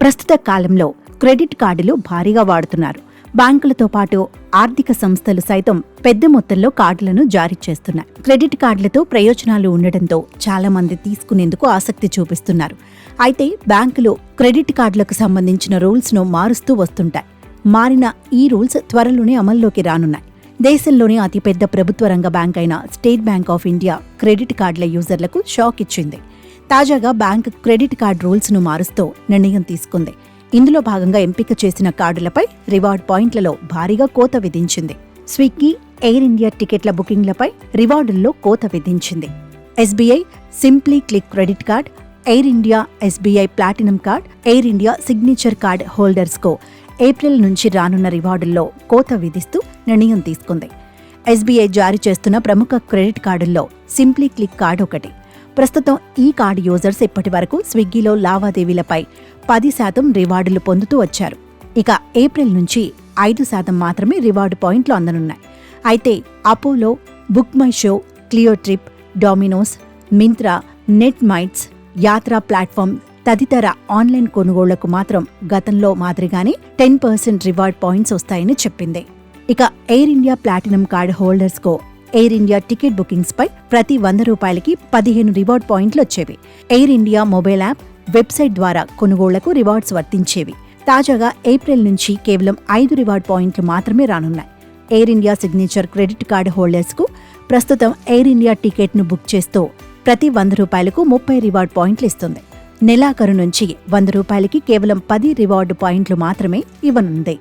ప్రస్తుత కాలంలో క్రెడిట్ కార్డులు భారీగా వాడుతున్నారు. బ్యాంకులతో పాటు ఆర్థిక సంస్థలు సైతం పెద్ద మొత్తంలో కార్డులను జారీ చేస్తున్నాయి. క్రెడిట్ కార్డులతో ప్రయోజనాలు ఉండడంతో చాలా మంది తీసుకునేందుకు ఆసక్తి చూపిస్తున్నారు. అయితే బ్యాంకులు క్రెడిట్ కార్డులకు సంబంధించిన రూల్స్ ను మారుస్తూ వస్తుంటాయి. మారిన ఈ రూల్స్ త్వరలోనే అమల్లోకి రానున్నాయి. దేశంలోని అతిపెద్ద ప్రభుత్వ రంగ బ్యాంక్ అయిన state bank of India credit కార్డుల యూజర్లకు షాక్ ఇచ్చింది. తాజాగా బ్యాంక్ క్రెడిట్ కార్డు రూల్స్ ను మారుస్తూ నిర్ణయం తీసుకుంది. ఇందులో భాగంగా ఎంపిక చేసిన కార్డులపై రివార్డ్ పాయింట్లలో భారీగా కోత విధించింది. స్విగ్గీ, ఎయిర్ ఇండియా టికెట్ల బుకింగ్లపై రివార్డుల్లో కోత విధించింది. SBI simply click credit card, Air India SBI platinum card, Air India signature card హోల్డర్స్కు ఏప్రిల్ నుంచి రానున్న రివార్డుల్లో కోత విధిస్తూ నిర్ణయం తీసుకుంది. ఎస్బీఐ జారీ చేస్తున్న ప్రముఖ క్రెడిట్ కార్డుల్లో సింప్లీ క్లిక్ కార్డు ఒకటి. ప్రస్తుతం ఈ కార్డు యూజర్స్ ఇప్పటి వరకు స్విగ్గీలో లావాదేవీలపై 10% రివార్డులు పొందుతూ వచ్చారు. ఇక ఏప్రిల్ నుంచి 5% మాత్రమే రివార్డు పాయింట్లు అందనున్నాయి. అయితే Apollo, BookMyShow, Cleartrip, Domino's, Myntra, నెట్ మైట్స్, యాత్రా ప్లాట్ఫామ్ తదితర ఆన్లైన్ కొనుగోళ్లకు మాత్రం గతంలో మాదిరిగానే 10% రివార్డ్ పాయింట్స్ వస్తాయని చెప్పింది. ఇక ఎయిర్ ఇండియా ప్లాటినం కార్డు హోల్డర్స్కు ఎయిర్ ఇండియా టికెట్ బుకింగ్స్ పై ప్రతి 100 రూపాయలకి 15 రివార్డ్ పాయింట్లు వచ్చేవి. Air India mobile app, website ద్వారా కొనుగోళ్లకు రివార్డ్స్ వర్తించేవి. తాజాగా ఏప్రిల్ నుంచి కేవలం 5 రివార్డ్ పాయింట్లు మాత్రమే రానున్నాయి. Air India signature credit card హోల్డర్స్కు ప్రస్తుతం ఎయిర్ ఇండియా టికెట్ను బుక్ చేస్తూ ప్రతి 100 రూపాయలకు 30 రివార్డ్ పాయింట్లు ఇస్తుంది. నెలాఖరు నుంచి 100 రూపాయలకి కేవలం 10 రివార్డు పాయింట్లు మాత్రమే ఇవ్వనుంది.